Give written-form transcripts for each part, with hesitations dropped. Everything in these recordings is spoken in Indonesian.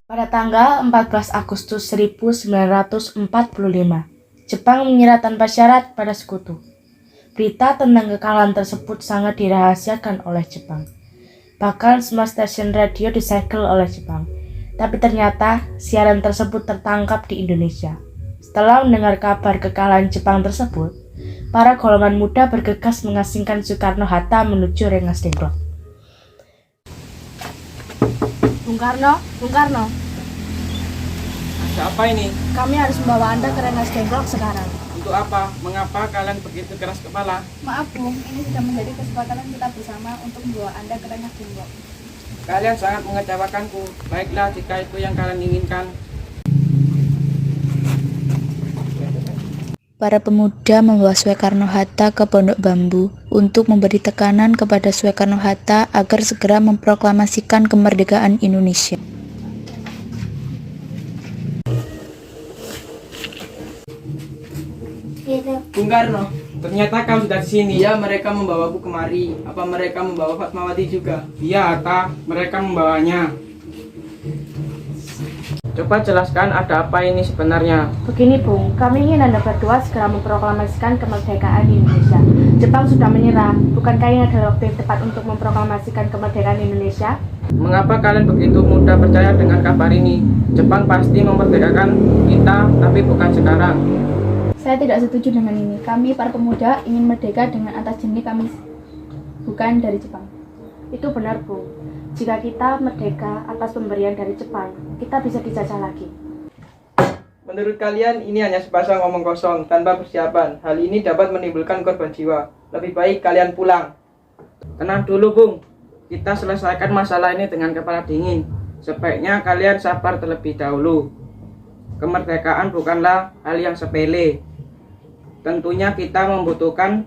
Pada tanggal 14 Agustus 1945, Jepang menyerah tanpa syarat pada sekutu. Berita tentang kekalahan tersebut sangat dirahasiakan oleh Jepang. Bahkan semua stasiun radio disegel oleh Jepang. Tapi ternyata siaran tersebut tertangkap di Indonesia. Setelah mendengar kabar kekalahan Jepang tersebut, para golongan muda bergegas mengasingkan Soekarno-Hatta menuju Rengas Dengklok. Bung Karno. Ada apa ini? Kami harus membawa Anda ke Rengas Dengklok sekarang. Untuk apa? Mengapa kalian begitu keras kepala? Maaf Bung, ini sudah menjadi kesepakatan kita bersama untuk membawa Anda ke Rengas Dengklok. Kalian sangat mengecewakanku. Baiklah jika itu yang kalian inginkan. Para pemuda membawa Soekarno-Hatta ke Pondok Bambu untuk memberi tekanan kepada Soekarno-Hatta agar segera memproklamasikan kemerdekaan Indonesia. Bung Karno, ternyata kau sudah di sini. Ya, mereka membawaku kemari. Apa mereka membawa Fatmawati juga? Iya, Atta, mereka membawanya. Coba jelaskan ada apa ini sebenarnya. Begini Bung, kami ingin Anda berdua segera memproklamasikan kemerdekaan Indonesia. Jepang sudah menyerah, bukankah ini adalah waktu yang tepat untuk memproklamasikan kemerdekaan Indonesia? Mengapa kalian begitu mudah percaya dengan kabar ini? Jepang pasti memerdekakan kita, tapi bukan sekarang. Saya tidak setuju dengan ini. Kami para pemuda ingin merdeka dengan atas janji kami, bukan dari Jepang. Itu benar Bung. Jika kita merdeka atas pemberian dari Jepang, kita bisa dijajah lagi. Menurut kalian ini hanya sepasang omong kosong tanpa persiapan. Hal ini dapat menimbulkan korban jiwa. Lebih baik kalian pulang. Tenang dulu Bung. Kita selesaikan masalah ini dengan kepala dingin. Sebaiknya kalian sabar terlebih dahulu. Kemerdekaan bukanlah hal yang sepele. Tentunya kita membutuhkan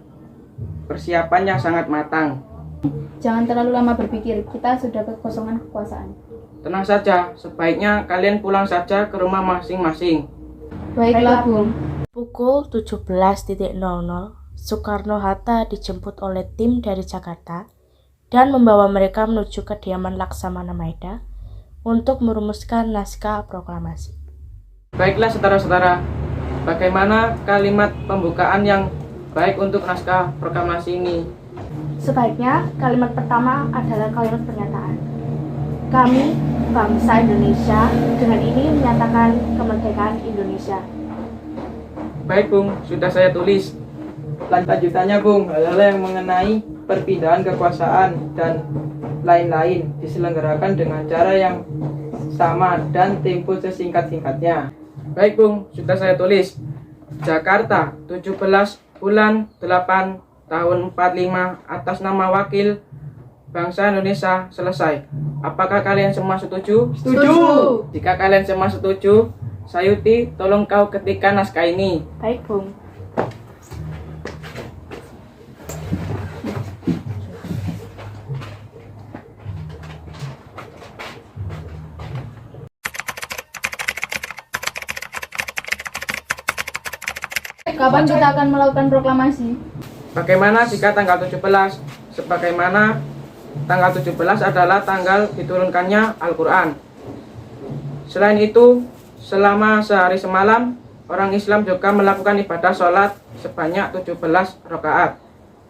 persiapan yang sangat matang. Jangan terlalu lama berpikir, kita sudah kekosongan kekuasaan. Tenang saja, sebaiknya kalian pulang saja ke rumah masing-masing. Baiklah Bung. Pukul 17.00, Soekarno-Hatta dijemput oleh tim dari Jakarta dan membawa mereka menuju kediaman Laksamana Maeda untuk merumuskan naskah proklamasi. Baiklah saudara-saudara, bagaimana kalimat pembukaan yang baik untuk naskah proklamasi ini? Sebaiknya kalimat pertama adalah kalimat pernyataan. Kami, bangsa Indonesia, dengan ini menyatakan kemerdekaan Indonesia. Baik Bung, sudah saya tulis. Lanjutannya Bung, hal-hal yang mengenai perpindahan kekuasaan dan lain-lain diselenggarakan dengan cara yang sama dan tempo sesingkat-singkatnya. Baik Bung, sudah saya tulis. Jakarta, 17 bulan 8 tahun 45 atas nama Wakil Bangsa Indonesia selesai. Apakah kalian semua setuju? Setuju. Jika kalian semua setuju, Sayuti, tolong kau ketikkan naskah ini. Baik Bung. Kapan kita akan melakukan proklamasi? Bagaimana jika tanggal 17? Sebagaimana tanggal 17 adalah tanggal diturunkannya Al-Quran. Selain itu, selama sehari semalam, orang Islam juga melakukan ibadah sholat sebanyak 17 rakaat.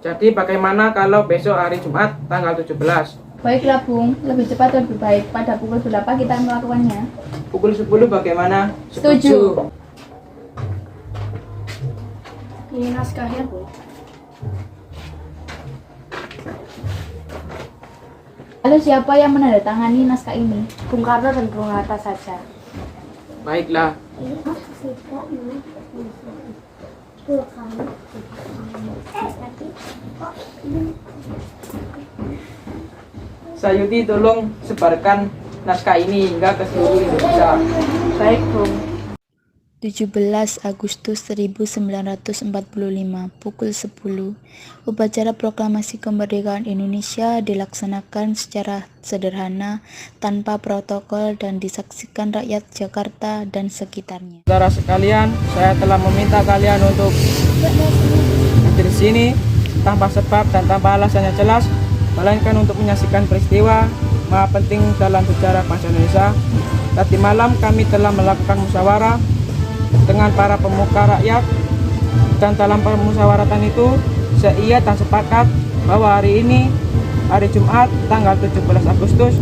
Jadi bagaimana kalau besok hari Jumat tanggal 17? Baiklah Bung, lebih cepat lebih baik. Pada pukul berapa kita melakukannya? Pukul 10 bagaimana? Setuju. Ini naskahnya Bung. Lalu siapa yang menandatangani naskah ini? Bung Karno dan Bung Hatta saja. Baiklah. Sayuti, tolong sebarkan naskah ini hingga ke seluruh Indonesia. Baik Bung. 17 Agustus 1945 pukul 10, upacara proklamasi kemerdekaan Indonesia dilaksanakan secara sederhana, tanpa protokol dan disaksikan rakyat Jakarta dan sekitarnya. Saudara sekalian, saya telah meminta kalian untuk hadir di sini tanpa sebab dan tanpa alasan yang jelas, melainkan untuk menyaksikan peristiwa maha penting dalam sejarah bangsa Indonesia. Tadi malam kami telah melakukan musyawarah dengan para pemuka rakyat, dan dalam permusyawaratan itu seia dan sepakat bahwa hari ini, hari Jumat tanggal 17 Agustus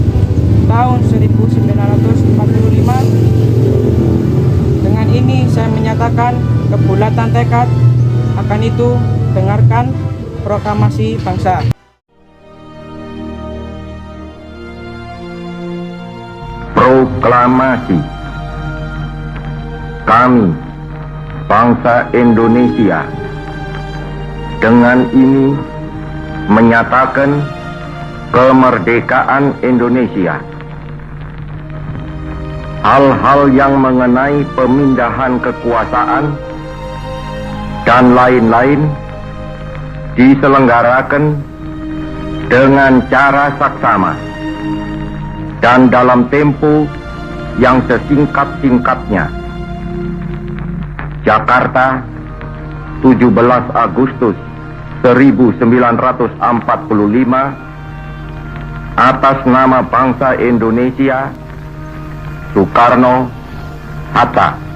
tahun 1945, dengan ini saya menyatakan kebulatan tekad. Akan itu, dengarkan proklamasi bangsa. Proklamasi. Kami, bangsa Indonesia, dengan ini menyatakan kemerdekaan Indonesia. Hal-hal yang mengenai pemindahan kekuasaan dan lain-lain diselenggarakan dengan cara saksama dan dalam tempo yang sesingkat-singkatnya. Jakarta, 17 Agustus 1945, atas nama bangsa Indonesia, Soekarno, Hatta.